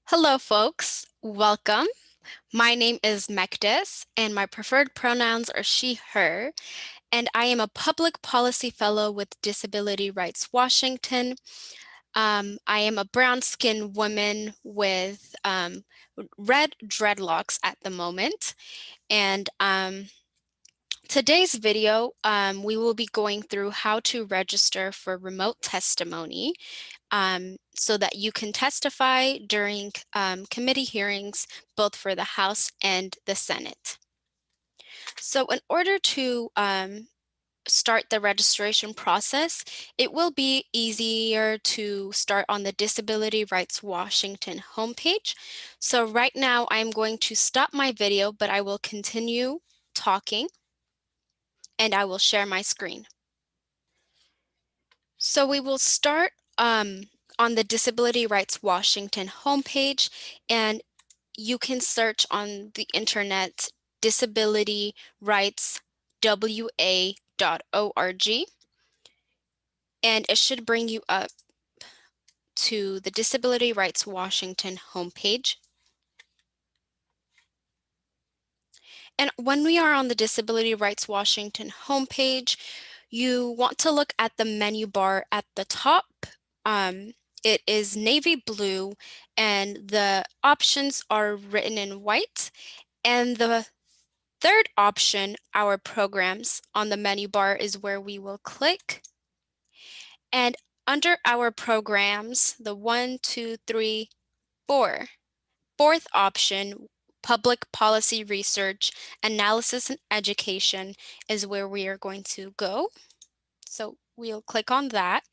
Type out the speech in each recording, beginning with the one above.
Hello, folks. Welcome. My name is Mekdis, and my preferred pronouns are she, her, and I am a public policy fellow with Disability Rights Washington. I am a brown-skinned woman with red dreadlocks at the moment, and today's video, we will be going through how to register for remote testimony so that you can testify during committee hearings, both for the House and the Senate. So in order to start the registration process, it will be easier to start on the Disability Rights Washington homepage. So right now I'm going to stop my video, but I will continue talking and I will share my screen. So we will start on the Disability Rights Washington homepage, and you can search on the internet disabilityrightswa.org, and it should bring you up to the Disability Rights Washington homepage. And when we are on the Disability Rights Washington homepage, you want to look at the menu bar at the top. It is navy blue and the options are written in white. And the third option, our programs, on the menu bar is where we will click. And under our programs, the 1, 2, 3, 4, fourth option, Public Policy Research, Analysis and Education, is where we are going to go. So we'll click on that.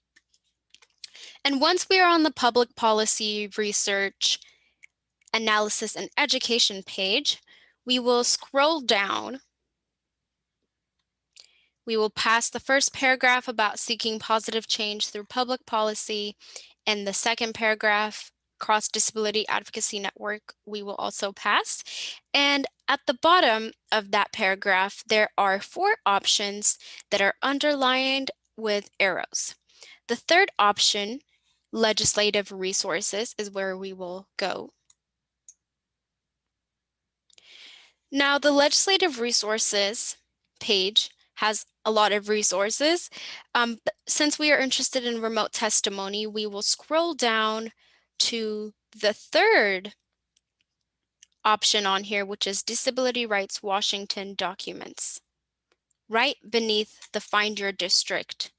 And once we are on the Public Policy Research, Analysis and Education page, we will scroll down. We will pass the first paragraph about seeking positive change through public policy, and the second paragraph, Cross Disability Advocacy Network, we will also pass. And at the bottom of that paragraph, there are 4 options that are underlined with arrows. The third option, Legislative Resources, is where we will go. Now, the Legislative Resources page has a lot of resources. But since we are interested in remote testimony, we will scroll down to the third option on here, which is Disability Rights Washington Documents, right beneath the Find Your District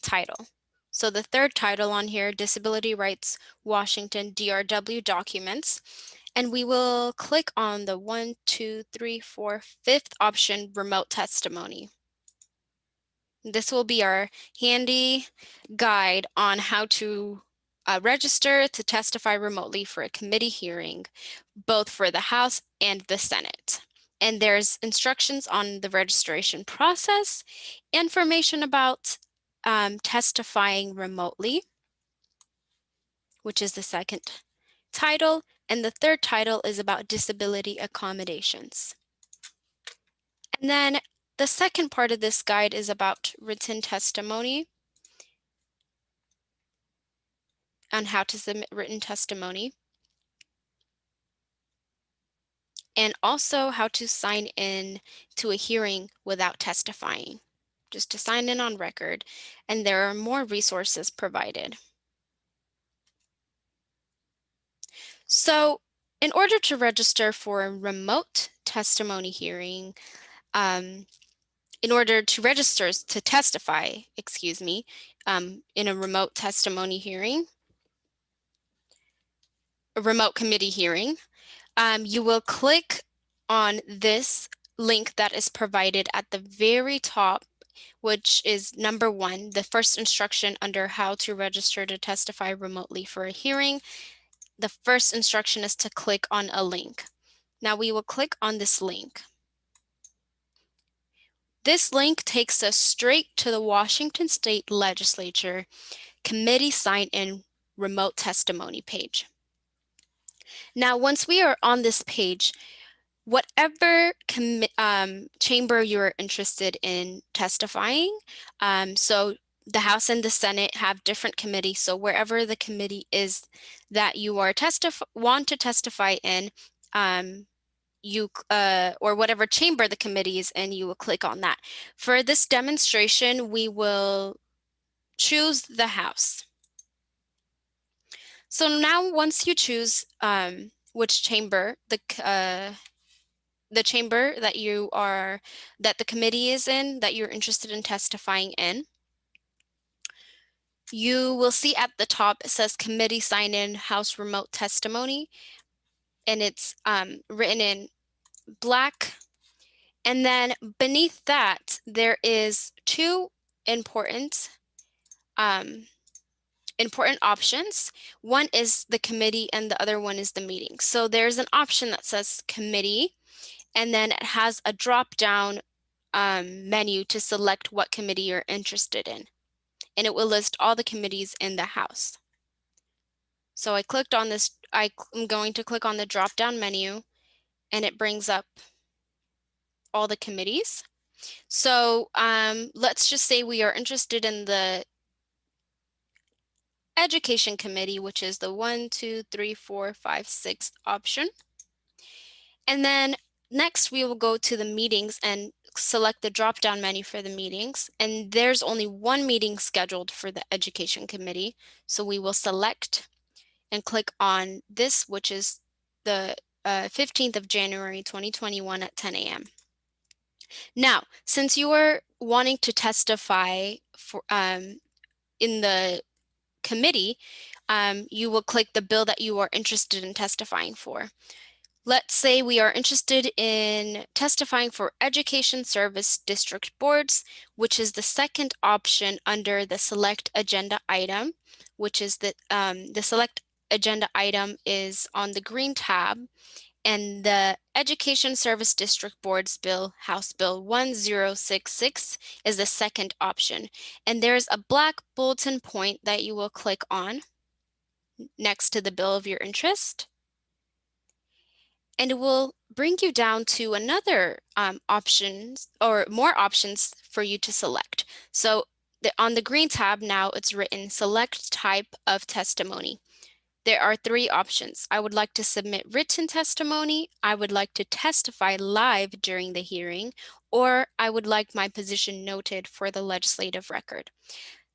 title. So the third title on here, Disability Rights Washington DRW Documents, and we will click on the 1, 2, 3, 4, 5th option, Remote Testimony. This will be our handy guide on how to register to testify remotely for a committee hearing, both for the House and the Senate. And there's instructions on the registration process, information about testifying remotely, which is the second title, and the third title is about disability accommodations. And then the second part of this guide is about written testimony on how to submit written testimony, and also how to sign in to a hearing without testifying, just to sign in on record, and there are more resources provided. So in order to register for a remote testimony hearing, in order to register to testify, in a remote testimony hearing, a remote committee hearing, you will click on this link that is provided at the very top, which is number 1, the first instruction under how to register to testify remotely for a hearing. The first instruction is to click on a link. Now we will click on this link. This link takes us straight to the Washington State Legislature Committee Sign-In Remote Testimony page. Now, once we are on this page, whatever chamber you're interested in testifying, so the House and the Senate have different committees. So wherever the committee is that you are want to testify in, or whatever chamber the committee is in, you will click on that. For this demonstration, we will choose the House. So now once you choose which chamber, the chamber that the committee is in, that you're interested in testifying in, you will see at the top it says Committee Sign-In House Remote Testimony, and it's written in black. And then beneath that, there is two important options. One is the committee and the other one is the meeting. So there's an option that says committee, and then it has a drop-down menu to select what committee you're interested in. And it will list all the committees in the House. So I clicked on this, I'm going to click on the drop-down menu, and it brings up all the committees. So let's just say we are interested in the Education Committee, which is the 1, 2, 3, 4, 5, 6 option. And then next we will go to the meetings and select the drop-down menu for the meetings. And there's only one meeting scheduled for the Education Committee. So we will select and click on this, which is the 15th of January, 2021 at 10 a.m. Now, since you are wanting to testify for in the committee, you will click the bill that you are interested in testifying for. Let's say we are interested in testifying for Education Service District Boards, which is the second option under the Select Agenda Item, which is the Select Agenda Item is on the green tab, and the Education Service District Boards Bill, House Bill 1066, is the second option. And there's a black bulletin point that you will click on next to the bill of your interest. And it will bring you down to another options or more options for you to select. So on the green tab now it's written select type of testimony. There are three options. I would like to submit written testimony, I would like to testify live during the hearing, or I would like my position noted for the legislative record.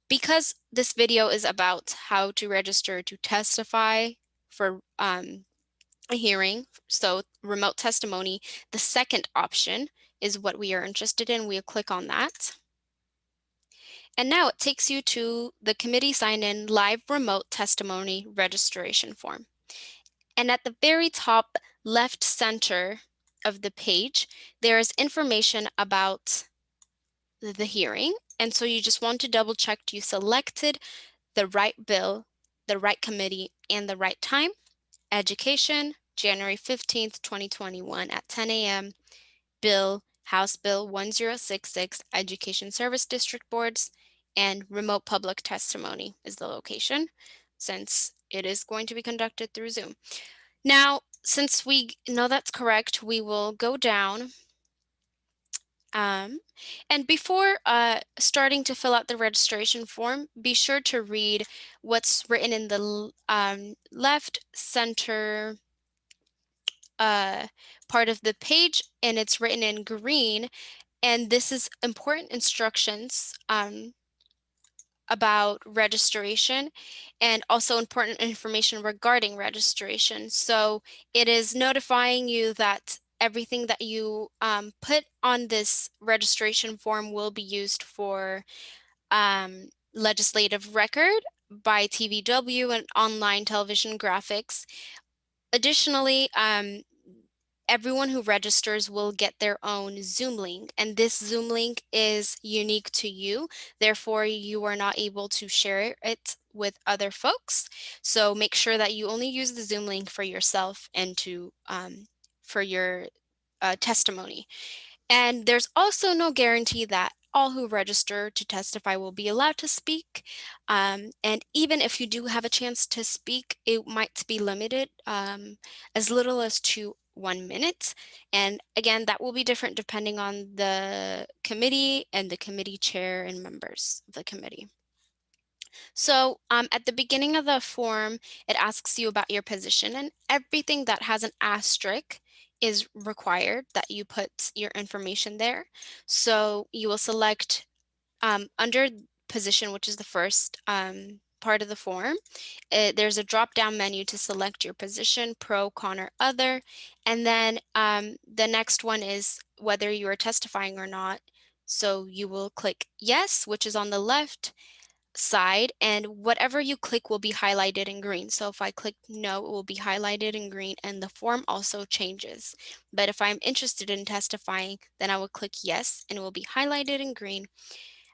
Because this video is about how to register to testify for a hearing, so remote testimony, the second option is what we are interested in. We'll click on that. And now it takes you to the committee sign-in live remote testimony registration form. And at the very top left center of the page, there is information about the hearing. And so you just want to double check you selected the right bill, the right committee, and the right time. Education, January 15th, 2021 at 10 a.m. Bill, House Bill 1066, Education Service District Boards, and remote public testimony is the location, since it is going to be conducted through Zoom. Now, since we know that's correct, we will go down. And before starting to fill out the registration form, be sure to read what's written in the left center part of the page, and it's written in green. And this is important instructions about registration and also important information regarding registration. So it is notifying you that everything that you put on this registration form will be used for legislative record by TVW and online television graphics. Additionally, everyone who registers will get their own Zoom link, and this Zoom link is unique to you. Therefore, you are not able to share it with other folks. So make sure that you only use the Zoom link for yourself and for your testimony. And there's also no guarantee that all who register to testify will be allowed to speak. And even if you do have a chance to speak, it might be limited as little as to 1 minute. And again, that will be different depending on the committee and the committee chair and members of the committee. So at the beginning of the form, it asks you about your position, and everything that has an asterisk is required that you put your information there. So you will select under position, which is the first part of the form. There's a drop-down menu to select your position, pro, con, or other. And then the next one is whether you are testifying or not. So you will click yes, which is on the left side, and whatever you click will be highlighted in green. So if I click no, it will be highlighted in green, and the form also changes. But if I'm interested in testifying, then I will click yes, and it will be highlighted in green.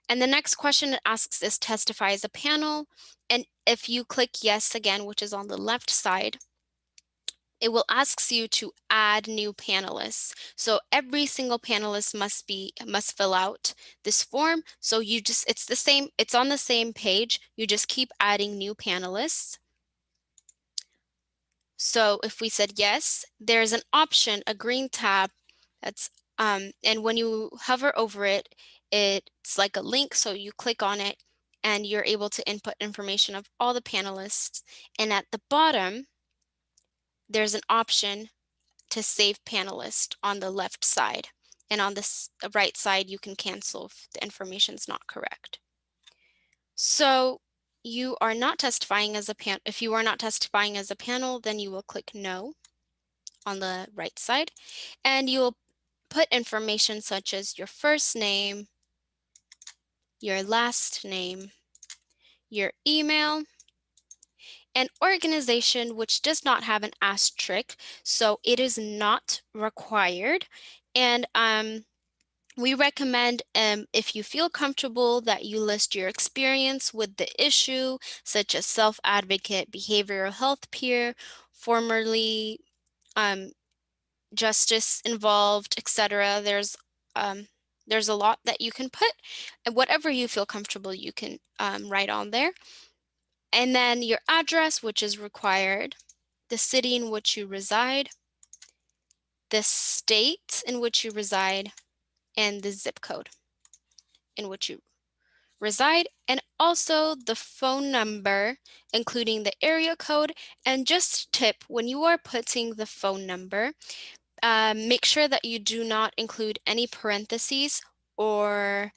And the next question it asks is testify as a panel. And if you click yes again, which is on the left side, it will ask you to add new panelists. So every single panelist must fill out this form. So it's on the same page. You just keep adding new panelists. So if we said yes, there's an option, a green tab and when you hover over it, it's like a link. So you click on it and you're able to input information of all the panelists. And at the bottom, there's an option to save panelist on the left side. And on the right side, you can cancel if the information is not correct. So you are not testifying as a if you are not testifying as a panel, then you will click no on the right side, and you will put information such as your first name, your last name, your email, an organization which does not have an asterisk, so it is not required. And we recommend, if you feel comfortable, that you list your experience with the issue, such as self-advocate, behavioral health peer, formerly justice involved, etc. There's a lot that you can put, and whatever you feel comfortable, you can write on there. And then your address, which is required, the city in which you reside, the state in which you reside, and the zip code in which you reside, and also the phone number, including the area code. And just tip, when you are putting the phone number, make sure that you do not include any parentheses or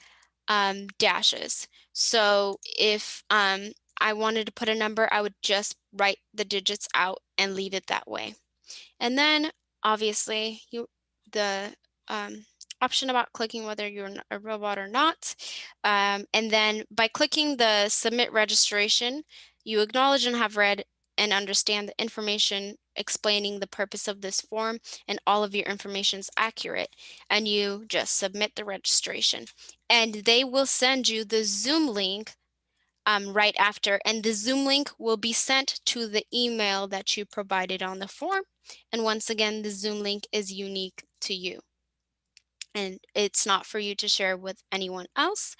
dashes. So if I wanted to put a number, I would just write the digits out and leave it that way. And then obviously the option about clicking whether you're a robot or not. And then by clicking the submit registration, you acknowledge and have read and understand the information explaining the purpose of this form, and all of your information is accurate, and you just submit the registration. And they will send you the Zoom link right after, and the Zoom link will be sent to the email that you provided on the form. And once again, the Zoom link is unique to you, and it's not for you to share with anyone else.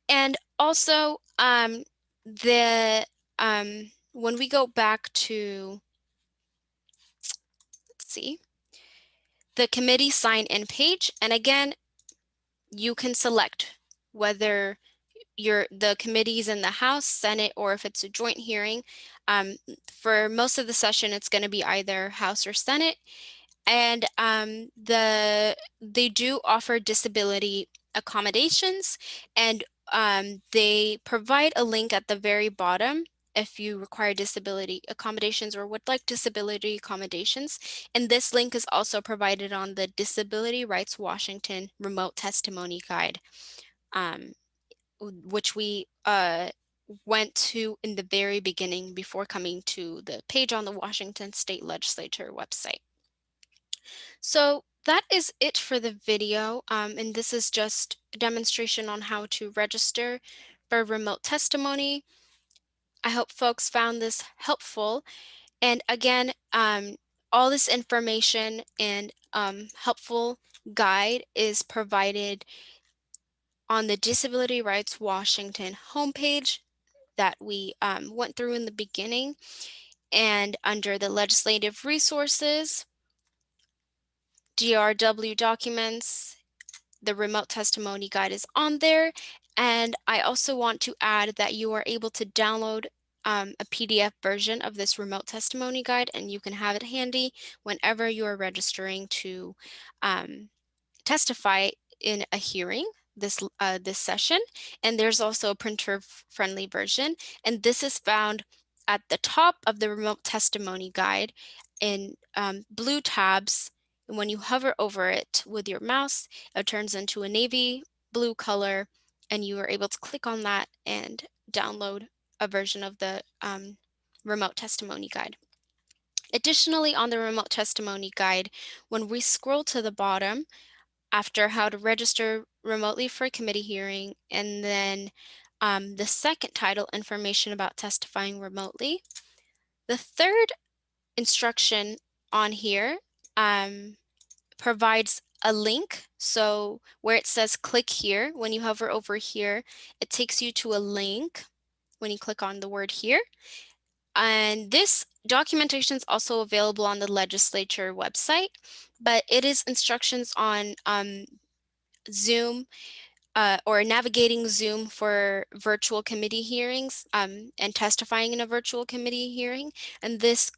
And also, when we go back to, let's see, the committee sign-in page, and again, you can select whether the committees in the House, Senate, or if it's a joint hearing. For most of the session, it's going to be either House or Senate. And they do offer disability accommodations, and they provide a link at the very bottom if you require disability accommodations or would like disability accommodations. And this link is also provided on the Disability Rights Washington Remote Testimony Guide, which we went to in the very beginning before coming to the page on the Washington State Legislature website. So that is it for the video, and this is just a demonstration on how to register for remote testimony. I hope folks found this helpful. And again, all this information and helpful guide is provided on the Disability Rights Washington homepage that we went through in the beginning, and under the legislative resources. DRW documents. The remote testimony guide is on there. And I also want to add that you are able to download a PDF version of this remote testimony guide, and you can have it handy whenever you are registering to testify in a hearing this session. And there's also a printer-friendly version, and this is found at the top of the remote testimony guide in blue tabs. And when you hover over it with your mouse, it turns into a navy blue color, and you are able to click on that and download a version of the remote testimony guide. Additionally, on the remote testimony guide, when we scroll to the bottom, after how to register remotely for a committee hearing, and then the second title, information about testifying remotely. The third instruction on here provides a link. So where it says click here, when you hover over here, it takes you to a link when you click on the word here. And this documentation is also available on the legislature website, but it is instructions on Zoom or navigating Zoom for virtual committee hearings and testifying in a virtual committee hearing. And this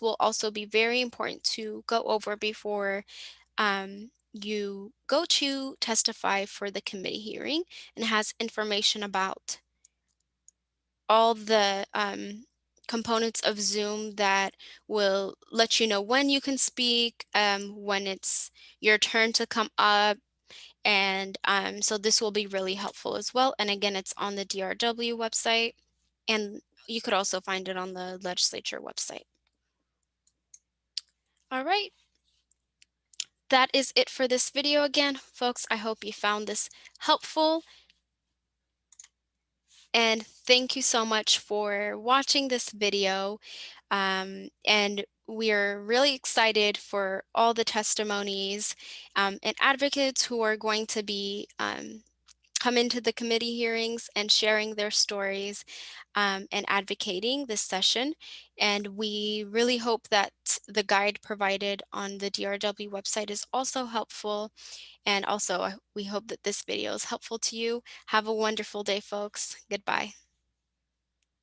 will also be very important to go over before you go to testify for the committee hearing, and has information about all the components of Zoom that will let you know when you can speak, when it's your turn to come up. And so this will be really helpful as well. And again, it's on the DRW website, and you could also find it on the legislature website. All right. That is it for this video. Again, folks, I hope you found this helpful. And thank you so much for watching this video. And we're really excited for all the testimonies and advocates who are going to be come into the committee hearings and sharing their stories and advocating this session. And we really hope that the guide provided on the DRW website is also helpful. And also, we hope that this video is helpful to you. Have a wonderful day, folks. Goodbye.